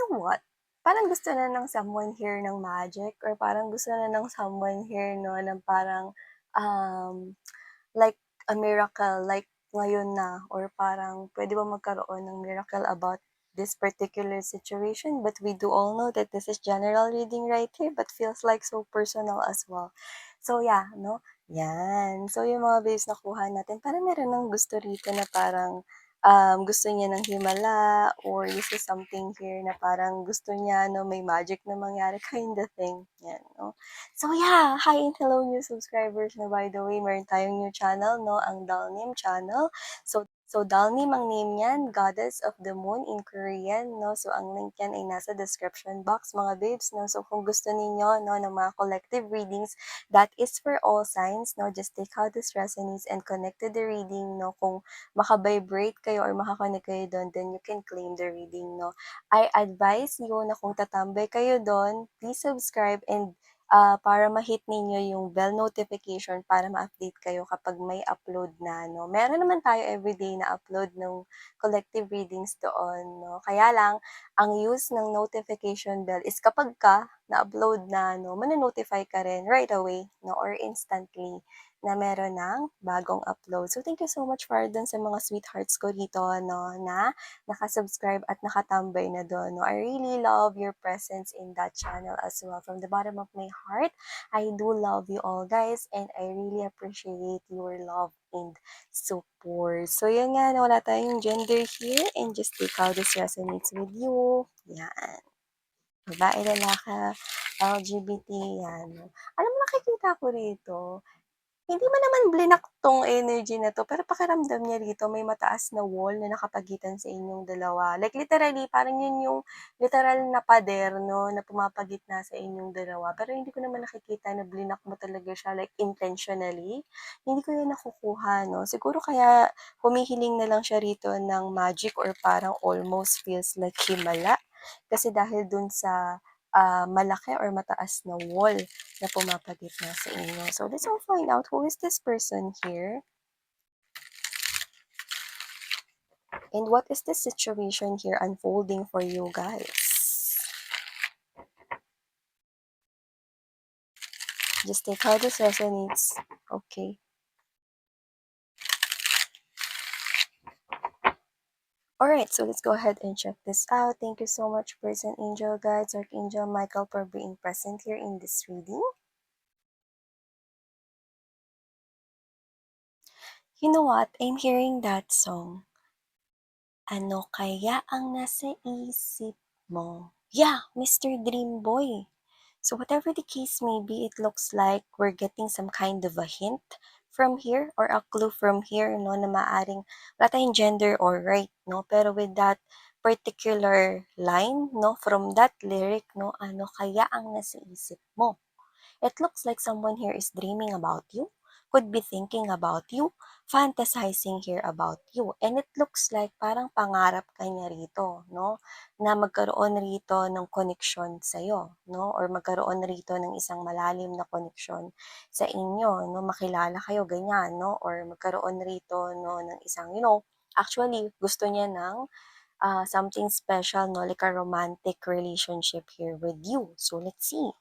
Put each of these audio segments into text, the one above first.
somewhat. Parang gusto na ng someone here ng magic or parang gusto na ng someone here 'no, ng parang, um, like a miracle, like ngayon na or parang puwede ba magkaroon ng miracle about this particular situation? But we do all know that this is general reading right here but feels like so personal as well. So yeah, 'no, 'yan. So yung mga base nakuha natin parang meron ng gusto rito na parang gusto niya ng himala or this is something here na parang gusto niya 'no, may magic na mangyari kind of thing, 'yan 'no. So yeah, hi and hello new subscribers na by the way meron tayong new channel 'no, ang Dalnim channel. So Dalnim ang name niyan, Goddess of the Moon in Korean 'no. So ang link niyan ay nasa description box mga babes 'no. So kung gusto ninyo 'no ng mga collective readings that is for all signs 'no, just take how this resonates and connect to the reading 'no. Kung maka-vibrate kayo or maka-connect kayo dun, then you can claim the reading 'no. I advise you na kung tatambay kayo dun, please subscribe and para ma-hit ninyo yung bell notification para ma-update kayo kapag may upload na 'no. Meron naman tayo everyday na upload ng collective readings doon 'no. Kaya lang ang use ng notification bell is kapagka na-upload na 'no, mano-notify ka rin right away 'no or instantly na meron ng bagong upload. So, thank you so much for dun sa mga sweethearts ko dito 'no, na naka-subscribe at nakatambay na dun 'no. I really love your presence in that channel as well. From the bottom of my heart, I do love you all guys and I really appreciate your love and support. So, yun nga 'no, wala tayong gender here and just take how this resonates with you. Yan. Babae, lalaki, LGBT, yan. Alam mo nakikita ko rito, hindi mo naman blinak 'tong energy na 'to, pero pakiramdam niya rito may mataas na wall na nakapagitan sa inyong dalawa. Like literally parang yun yung literal na pader 'no, na pumapagitna sa inyong dalawa. Pero hindi ko naman nakikita na blinak mo talaga siya like intentionally. Hindi ko yan nakukuha 'no. Siguro kaya humihiling na lang siya rito ng magic or parang almost feels like himala. Kasi dahil dun sa, malaki or mataas na wall na pumapagitna sa inyo. So let's all find out who is this person here and what is the situation here unfolding for you guys. Just take how this resonates. Okay. Alright, so let's go ahead and check this out. Thank you so much, person, angel, guides, archangel Michael, for being present here in this reading. You know what? I'm hearing that song. Ano kaya ang nasa isip mo? Yeah, Mr. Dream Boy. So whatever the case may be, it looks like we're getting some kind of a hint from here or a clue from here, no, na maaring wala tayong gender or right, no, pero with that particular line, no, from that lyric, no, ano kaya ang nasa isip mo? It looks like someone here is dreaming about you, could be thinking about you, fantasizing here about you. And it looks like parang pangarap ka niya rito, no? Na magkaroon rito ng connection sa'yo, no? Or magkaroon rito ng isang malalim na connection sa inyo, no? Makilala kayo, ganyan, no? Or magkaroon rito, no, ng isang, actually, gusto niya ng something special, no? Like a romantic relationship here with you. So, let's see.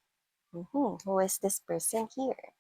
Who is this person here?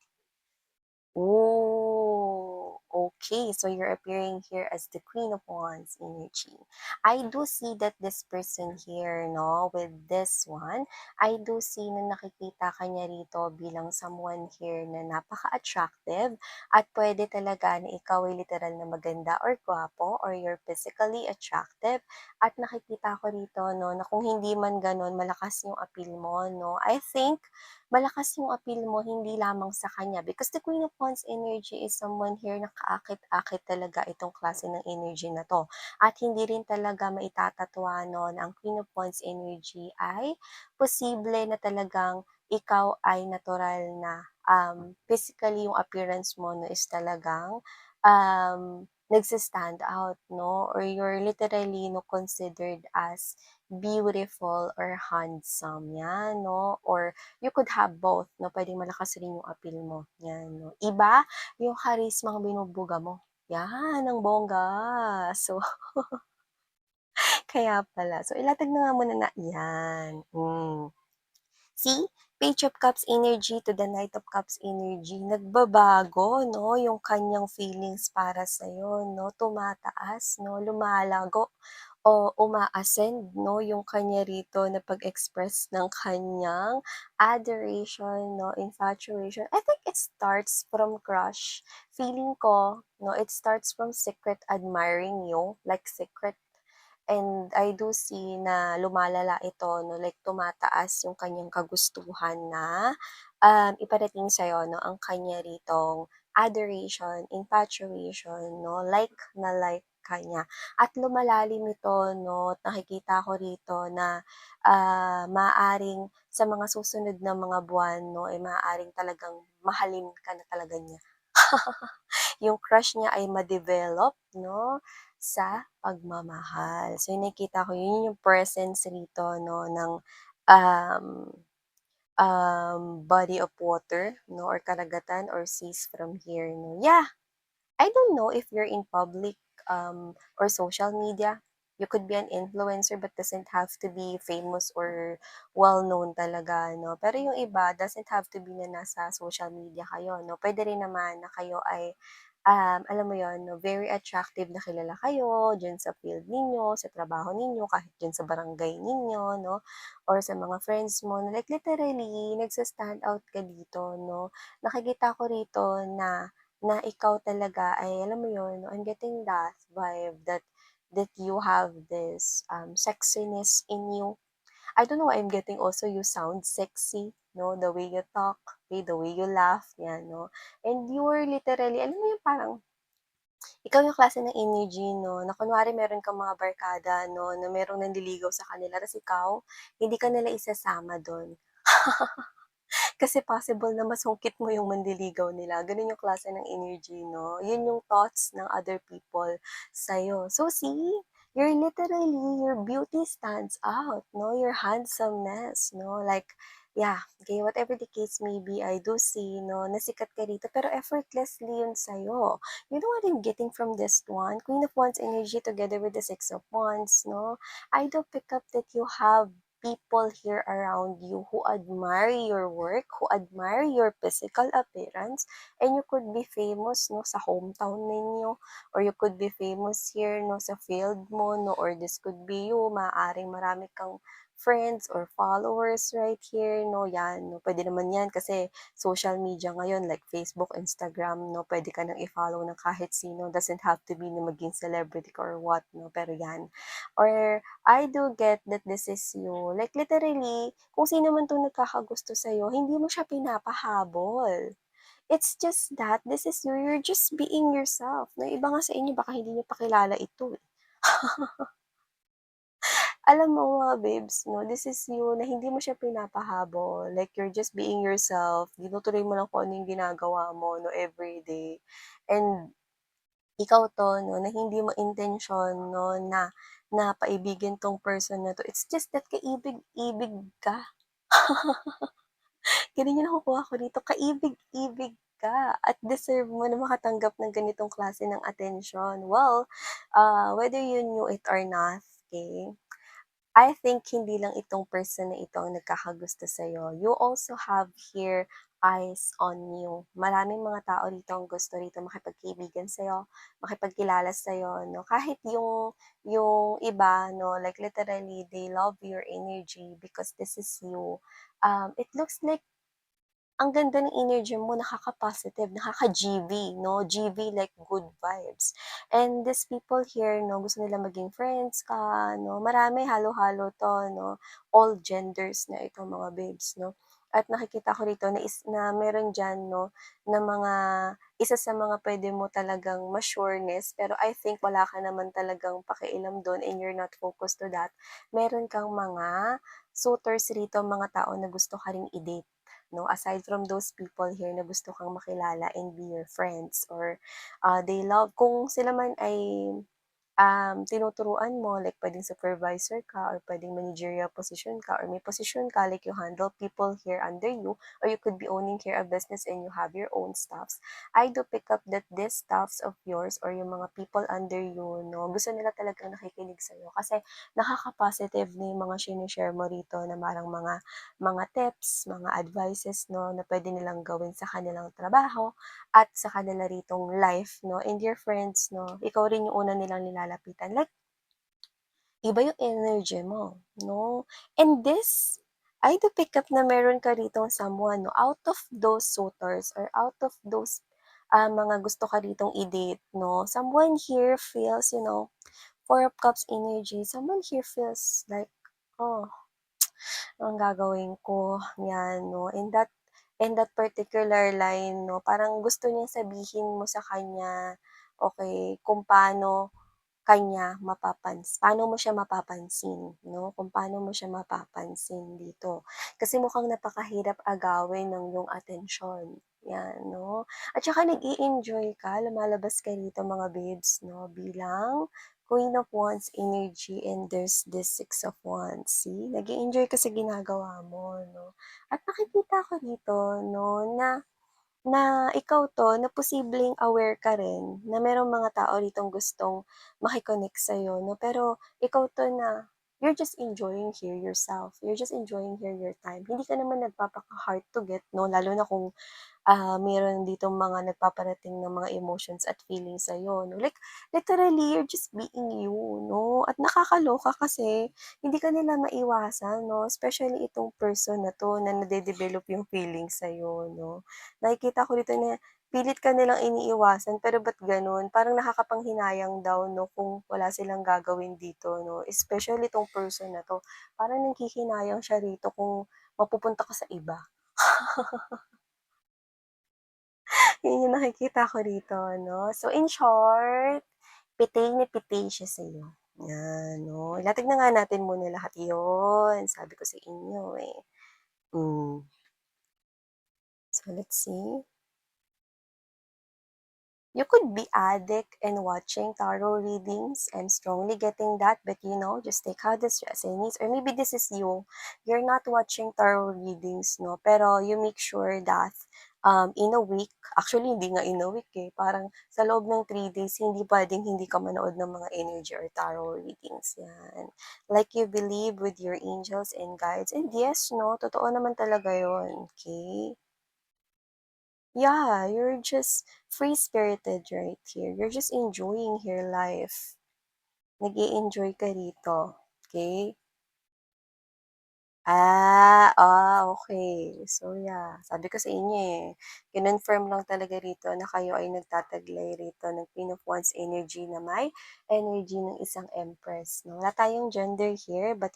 Oh, okay. So you're appearing here as the Queen of Wands energy. I do see that this person here, no, with this one, I do see na nakikita ka niya rito bilang someone here na napaka-attractive at pwede talaga na ikaw ay literal na maganda or gwapo or you're physically attractive at nakikita ko rito, no, na kung hindi man ganun, malakas yung appeal mo, no. I think malakas yung appeal mo hindi lamang sa kanya because the Queen of Wands energy is someone here na kaakit-akit talaga itong klase ng energy na 'to. At hindi rin talaga maitatatwa 'no na ang Queen of Wands energy ay posible na talagang ikaw ay natural na, physically yung appearance mo 'no is talagang, nagse-stand out 'no or you're literally 'no considered as beautiful or handsome, 'yan 'no or you could have both 'no, puwedeng malakas rin yung appeal mo, 'yan 'no. Iba yung charisma ang binubuga mo, 'yan ang bongga. So, Kaya pala. So, ilatag na nga muna na 'yan, See, Page of Cups energy to the Knight of Cups energy, nagbabago 'no, yung kanyang feelings para sa'yo 'no, tumataas 'no, lumalago o uma-ascend 'no, yung kanya rito na pag-express ng kanyang adoration 'no, infatuation. I think it starts from crush. Feeling ko 'no, it starts from secret admiring you, like secret. And I do see na lumalala ito 'no, like tumataas yung kanyang kagustuhan na, iparating sa'yo 'no, ang kanya ritong adoration, infatuation 'no, like na like ka niya. At lumalalim ito 'no, at nakikita ko rito na, maaaring sa mga susunod na mga buwan 'no, ay maaaring talagang mahalin ka na talaga niya. Yung crush niya ay ma-develop 'no, sa pagmamahal. So, yung nakikita ko yun yung presence rito 'no ng, um, body of water 'no or karagatan or seas from here 'no. Yeah, I don't know if you're in public, or social media. You could be an influencer but doesn't have to be famous or well-known talaga 'no. Pero yung iba doesn't have to be na nasa social media kayo 'no. Puwede rin naman na kayo ay, alam mo yon 'no, very attractive na kilala kayo diyan sa field ninyo, sa trabaho ninyo, kahit diyan sa barangay ninyo 'no, or sa mga friends mo na like literally nagsa-stand out ka dito 'no. Nakikita ko rito na na ikaw talaga ay alam mo yun, I'm getting that vibe that that you have this, sexiness in you. I don't know, I'm getting also you sound sexy, no, the way you talk, okay, the way you laugh, yan, no. And you were literally, alam mo yung parang, ikaw yung klase ng energy, no, na kunwari meron kang mga barkada, no, na merong nanliligaw sa kanila, tapos ikaw, hindi ka nila isasama doon. Kasi possible na masungkit mo yung manliligaw nila, gano'n yung klase ng energy 'no, yun yung thoughts ng other people sa'yo. So see, your beauty stands out 'no, your handsomeness 'no, like yeah, okay, whatever the case may be, I do see 'no, na sikat ka dito pero effortlessly yun sa'yo. You know what I'm getting from this one? Queen of Wands energy together with the Six of Wands 'no, I do pick up that you have people here around you who admire your work, who admire your physical appearance, and you could be famous no sa hometown ninyo, or you could be famous here no sa field mo no, or this could be you, maaring marami kang friends or followers right here no, yan no, pwede naman yan kasi social media ngayon like Facebook, Instagram no, pwede ka nang i-follow ng kahit sino, doesn't have to be na maging celebrity ka or what no, pero yan. Or I do get that this is you. Like literally, kung sino man 'tong nagkakagusto sa'yo, hindi mo siya pinapahabol. It's just that this is you, you're just being yourself, na iba nga sa inyo baka hindi niyo pa kilala ito, eh. Alam mo mga babes 'no, this is you na hindi mo siya pinapahabol, like you're just being yourself, tinutuloy mo lang kung ano yung ginagawa mo 'no, everyday. And ikaw 'to 'no, na hindi mo intensyon 'no, na na paibigin 'tong person na 'to. It's just that kaibig-ibig ka. Gano'n yung nakukuha ko dito, kaibig-ibig ka at deserve mo na makatanggap ng ganitong klase ng atensyon. Well, whether you knew it or not, okay, I think hindi lang itong person na ito ang nagkakagusto sa'yo. You also have here eyes on you. Maraming mga tao rito ang gusto rito makipagkaibigan sa'yo, makipagkilala sa'yo, no? Kahit yung iba, no, like literally, they love your energy because this is you. It looks like ang ganda ng energy mo, nakaka-positive, nakaka-GV 'no, GV like good vibes. And these people here 'no, gusto nila maging friends ka 'no, marami halo-halo 'to 'no, all genders na ito mga babes 'no. At nakikita ko rito na na meron diyan 'no, na mga isa sa mga puwede mo talagang ma-sureness, pero I think wala ka naman talagang pakialam dun and you're not focused to that. Meron kang mga suitors rito, mga tao na gusto ka ring i-date. No, aside from those people here na gusto kang makilala and be your friends or they love kung sila man ay tinuturuan mo like puwedeng supervisor ka or puwedeng managerial position ka or may posisyon ka like you handle people here under you or you could be owning here a business and you have your own staffs. I do pick up that these staffs of yours or yung mga people under you 'no, gusto nila talagang nakikinig sa'yo kasi nakaka-positive na yung mga shine-share mo rito na parang mga tips, mga advices 'no, na puwede nilang gawin sa kanilang trabaho at sa kanila ritong life 'no, and your friends 'no, ikaw rin yung una nilang nilalapitan like iba yung energy mo 'no. And this, I do pick up na meron ka ritong someone 'no, out of those suitors or out of those, mga gusto ka ritong i-date 'no, someone here feels, Four of Cups energy, someone here feels like, "Oh, anong gagawin ko?" 'Yan 'no, in that particular line 'no, parang gusto niyang sabihin mo sa kanya, okey, kung paano mo siya mapapansin 'no, kung paano mo siya mapapansin dito. Kasi mukhang napakahirap agawin ng iyong atensyon, 'yan 'no. At saka nag-e-enjoy ka, lumalabas ka rito mga babes 'no, bilang Queen of Wands energy and there's this Six of Wands, see? Nag-e-enjoy ka sa ginagawa mo 'no. At nakikita ko dito 'no na na ikaw 'to, na posibleng aware ka rin na merong mga tao ditong gustong maki-connect sa'yo 'no, pero ikaw 'to na you're just enjoying here yourself, you're just enjoying here your time. Hindi ka naman nagpapaka-hard to get 'no, lalo na kung meron ditong mga nagpaparating ng mga emotions at feelings sa'yo 'no. Like, literally, you're just being you 'no, at nakakaloka kasi hindi ka nila maiwasan 'no, especially itong person na 'to na nade-develop yung feelings sa'yo 'no. Nakikita ko dito na pilit ka nilang iniiwasan pero ba't gano'n? Parang nakakapanghinayang daw 'no, kung wala silang gagawin dito 'no, especially itong person na 'to. Parang nanghihinayang siya rito kung mapupunta ka sa iba. Yun yung nakikita ko rito 'no. So in short, pitay na pitay siya sa'yo, 'yan 'no. Ilatag na nga natin muna lahat yun, sabi ko sa inyo, eh. Hmm, so let's see. You could be addict in watching tarot readings. I'm strongly getting that, but just take how this resonates. Or maybe this is you. You're not watching tarot readings, no? Pero you make sure that in a week, actually hindi nga in a week eh, parang sa loob ng 3 days, hindi pwedeng hindi ka manood ng mga energy or tarot readings. Yan. Like you believe with your angels and guides. And yes, no, totoo naman talaga yon. Okay? Yeah, you're just free-spirited right here. You're just enjoying your life. Nag-e-enjoy ka rito, okay? Okay. So, yeah, sabi ko sa inyo, eh, kinonfirm lang talaga rito na kayo ay nagtataglay rito ng Queen of Wands energy na may energy ng isang Empress 'no. Wala tayong gender here, but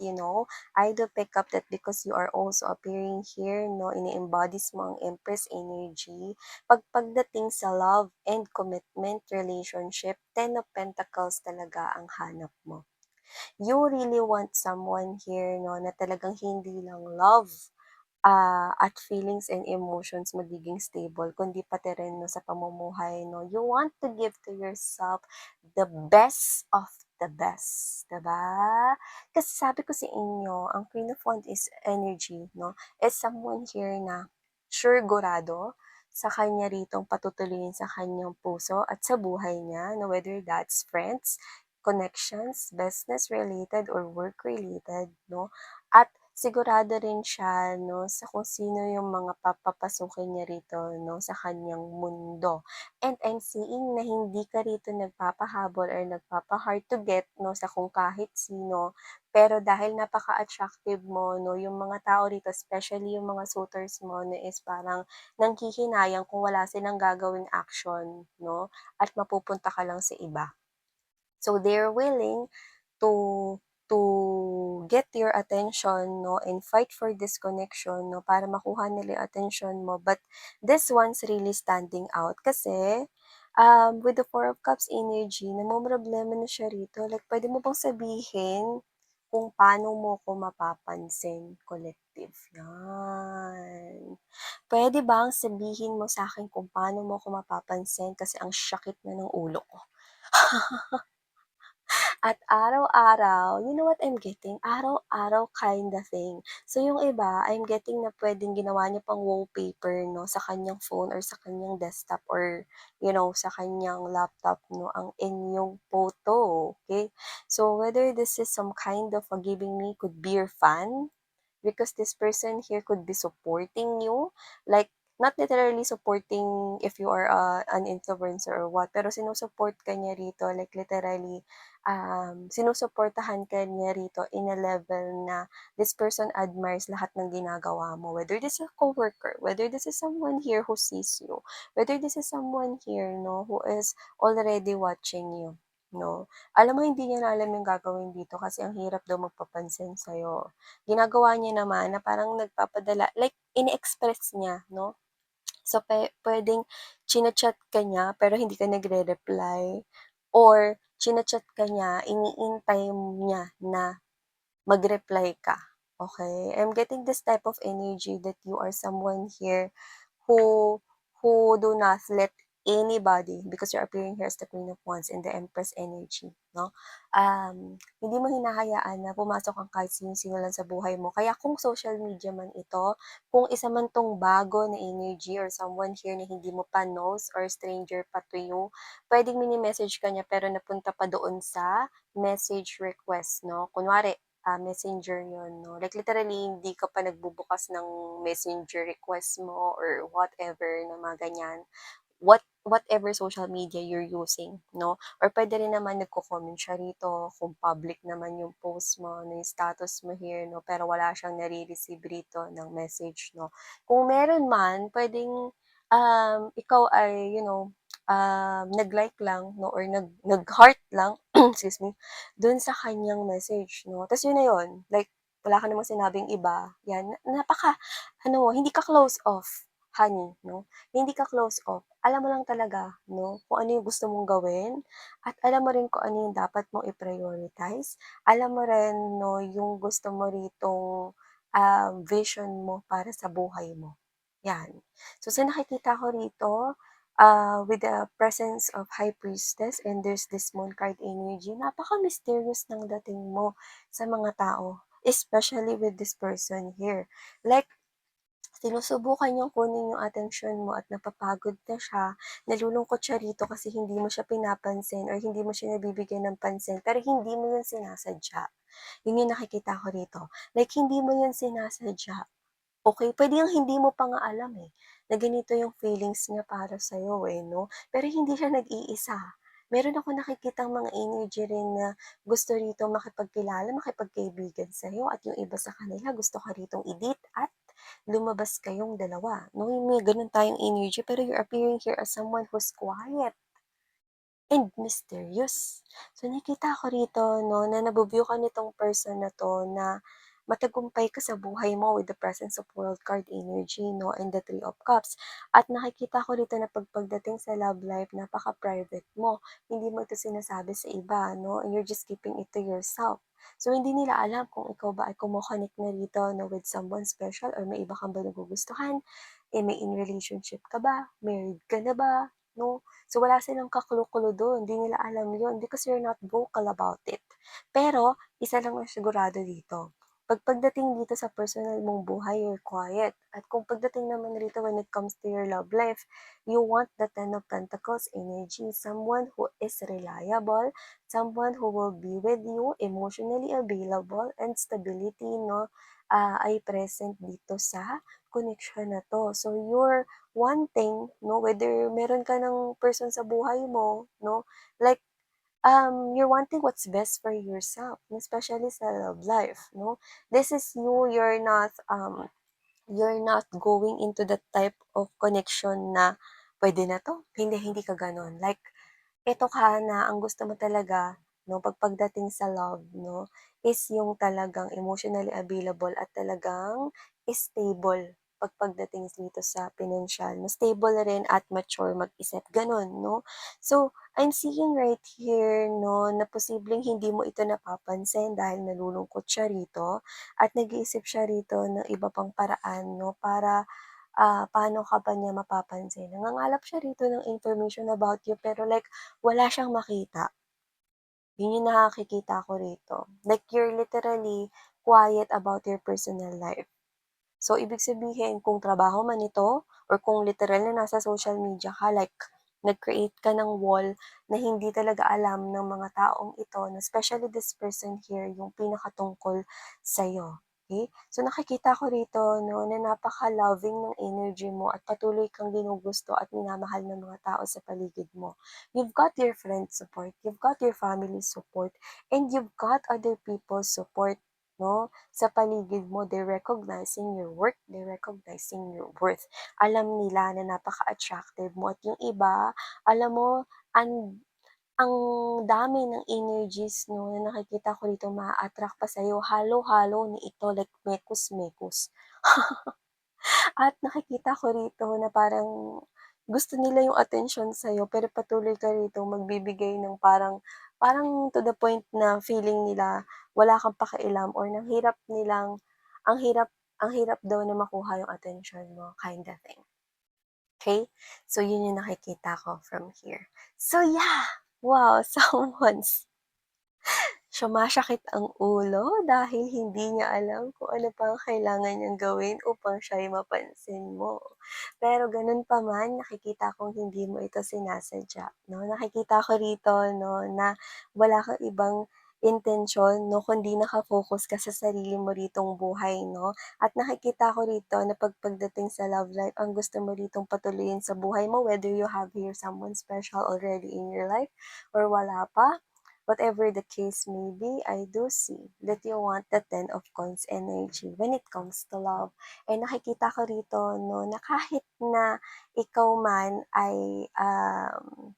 I do pick up that because you are also appearing here 'no, ini-embodies mo ang Empress energy. Pagdating sa love and commitment relationship, Ten of Pentacles talaga ang hanap mo. You really want someone here 'no, na talagang hindi lang love, at feelings and emotions magiging stable kundi pati rin 'no sa pamumuhay 'no. You want to give to yourself the best of the best, 'di ba? Kasi sabi ko sa inyo, ang Queen of Wands is energy 'no, is someone here na suregurado sa kanya ritong patutuloyin sa kanyang puso at sa buhay niya 'no, whether that's friends, connections, business related or work related 'no. At sigurado rin siya 'no, sa kung sino yung mga papapasukin niya rito 'no, sa kaniyang mundo. And I'm seeing na hindi ka rito nagpapahabol or nagpapa-hard to get 'no, sa kung kahit sino. Pero dahil napaka-attractive mo 'no, yung mga tao rito, especially yung mga suitors mo na is parang nanghihinayang kung wala silang gagawing action 'no, at mapupunta ka lang sa iba. So they're willing to get your attention 'no, and fight for this connection 'no, para makuha nila yung attention mo. But this one's really standing out kasi, with the Four of Cups energy namomroblema na siya rito. Like puwede mo bang sabihin kung paano mo ko mapapansin, collective, 'yan. Puwede bang sabihin mo sa'kin kung paano mo ko mapapansin kasi ang sakit na ng ulo ko. At araw-araw, you know what I'm getting? Araw-araw kinda thing. So yung iba, I'm getting na puwedeng ginawa niya pang wallpaper 'no, sa kanyang phone or sa kanyang desktop or sa kanyang laptop 'no, ang inyong photo, okay? So whether this is some kind of a giving me could be your fan, because this person here could be supporting you, like not literally supporting if you are an influencer or what, pero sinusupport ka niya rito, like literally, sinusuportahan ka niya rito in a level na this person admires lahat ng ginagawa mo. Whether this is a coworker, whether this is someone here who sees you, whether this is someone here, no, who is already watching you, no. Alam mo hindi niya na alam yung gagawin dito kasi ang hirap daw magpapansin sa'yo. Ginagawa niya naman na parang nagpapadala like ini-express niya 'no. So, puwedeng china-chat ka niya pero hindi ka nagre-reply or china-chat ka niya, iniintay niya na mag-reply ka, okay? I'm getting this type of energy that you are someone here who do not let anybody, because you're appearing here as the Queen of Wands in the Empress energy, no? Hindi mo hinahayaan na pumasok ang kahit sino-sino lang sa buhay mo. Kaya kung social media man ito, kung isa man 'tong bago na energy or someone here na hindi mo pa knows or stranger pa to you, puwedeng mini-message ka niya pero napunta pa doon sa message request, no? Kunwari, Messenger 'yun 'no, like literally hindi ka pa nagbubukas ng Messenger request mo or whatever na mga ganyan, whatever social media you're using 'no, or puwede rin naman nagko-comment siya rito kung public naman yung post mo, yung status mo here 'no, pero wala siyang nare-receive rito ng message 'no. Kung meron man puwedeng, ikaw ay nag-like lang 'no or nag-heart lang, excuse me, dun sa kanyang message 'no, ta's yun na yun, like wala ka namang sinabing iba, 'yan napaka-ano mo, hindi ka close off, honey 'no, hindi ka close off. Alam mo lang talaga 'no, kung ano yung gusto mong gawin at alam mo rin kung ano yung dapat mong i-prioritize. Alam mo rin 'no, yung gusto mo ritong, vision mo para sa buhay mo, 'yan. So, sa nakikita ko rito, with the presence of High Priestess and there's this Moon card energy, napaka-mysterious ng dating mo sa mga tao, especially with this person here. Like, sinusubukan niyang kunin yung atensyon mo at napapagod na siya, nalulungkot siya rito kasi hindi mo siya pinapansin or hindi mo siya nabibigyan ng pansin, pero hindi mo yun sinasadya. Yun yung nakikita ko rito. Like, hindi mo yun sinasadya. Okay, puwede ngang hindi mo pa nga alam, na ganito yung feelings niya para sa'yo, 'no? Pero hindi siya nag-iisa. Meron akong nakikitang mga energy rin na gusto rito makipagkilala, makipagkaibigan sa'yo at yung iba sa kanila gusto ka ritong i-date at lumabas kayong dalawa, 'no? Yung may gano'n tayong energy pero you're appearing here as someone who's quiet and mysterious. So, nakita ko rito 'no, na nabu-view ka nitong person na 'to na matagumpay ka sa buhay mo with the presence of World card energy 'no, and the Three of Cups. At nakikita ko rito na pagdating sa love life, napaka-private mo. Hindi mo ito sinasabi sa iba 'no, and you're just keeping it to yourself. So, hindi nila alam kung ikaw ba ay kumo-connect na rito 'no, with someone special or may iba kang ba nagugustuhan, may in relationship ka ba, married ka na ba 'no? So, wala silang ka-clue-clue dun, di nila alam yun because you're not vocal about it. Pero, isa lang ang sigurado dito, pagdating dito sa personal mong buhay, you're quiet. At kung pagdating naman rito when it comes to your love life, you want the Ten of Pentacles energy, someone who is reliable, someone who will be with you, emotionally available, and stability, no, ay present dito sa connection na to. So, you're wanting 'no, whether meron ka ng person sa buhay mo 'no, like, you're wanting what's best for yourself, especially sa love life 'no. This is you, you're not going into that type of connection na, "Puwede na 'to." Hindi ka gano'n. Like, eto ka na ang gusto mo talaga 'no, pagdating sa love 'no, is yung talagang emotionally available at talagang stable pagdating dito sa pinansiyal 'no, stable rin at mature mag-isip, gano'n 'no. So, I'm seeing right here 'no, na posibleng hindi mo ito napapansin dahil nalulungkot siya rito at nag-iisip siya rito ng iba pang paraan 'no, para paano ka ba niya mapapansin. Nangangalap siya rito ng information about you pero like wala siyang makita. Yun yung nakikita ko rito. Like you're literally quiet about your personal life. So, ibig sabihin kung trabaho man ito or kung literal na nasa social media ka, like nag-create ka ng wall na hindi talaga alam ng mga taong ito na especially this person here yung pinakatungkol sa'yo. Okay? So, nakikita ko rito no, na napaka-loving ng energy mo at patuloy kang ginugusto at minamahal ng mga tao sa paligid mo. You've got your friends support, you've got your family support, and you've got other people's support no? Sa paligid mo, they're recognizing your work, they're recognizing your worth. Alam nila na napaka-attractive mo at yung iba, alam mo, ang dami ng energies 'no, na nakikita ko dito maa-attract pa sa'yo, halo-halo na ito like mekos-mekos. At nakikita ko rito na parang gusto nila yung atensyon sa'yo pero patuloy ka rito magbibigay ng parang parang to the point na feeling nila wala kang pakialam or ang hirap ang hirap daw na makuha yung atensyon mo, kinda thing. Okay, so yun yung nakikita ko from here. So yeah, wow, someone's sumasakit ang ulo dahil hindi niya alam kung ano pa ang kailangan niyang gawin upang siya'y mapansin mo. Pero ganun pa man, nakikita kong hindi mo ito sinasadya, 'no? Nakikita ko rito, 'no, na wala kang ibang intensyon, 'no, kundi naka-focus ka sa sarili mo ritong buhay, 'no? At nakikita ko rito na pagdating sa love life, ang gusto mo ritong patuloyin sa buhay mo, whether you have here someone special already in your life or wala pa, whatever the case may be, I do see that you want the Ten of Coins energy when it comes to love. And nakikita ko rito, no, na kahit na ikaw man ay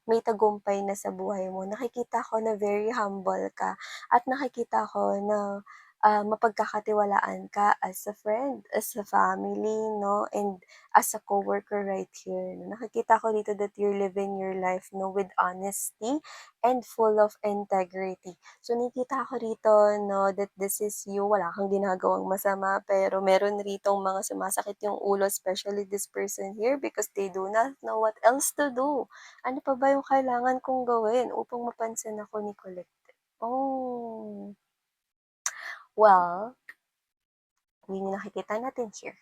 may tagumpay na sa buhay mo, nakikita ko na very humble ka at nakikita ko na mapagkakatiwalaan ka as a friend, as a family, no, and as a coworker right here. Nakikita ko dito that you're living your life, no, with honesty and full of integrity. So, nakikita ko rito, no, that this is you, wala kang ginagawang masama, pero meron ritong mga sumasakit yung ulo, especially this person here, because they do not know what else to do. Ano pa ba yung kailangan kong gawin upang mapansin ako ni Collective? Oh, well, yun yung nakikita natin here.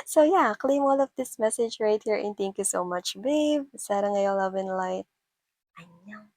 So yeah, claim all of this message right here and thank you so much, babe. Sarang ngayon, love and light. 안녕.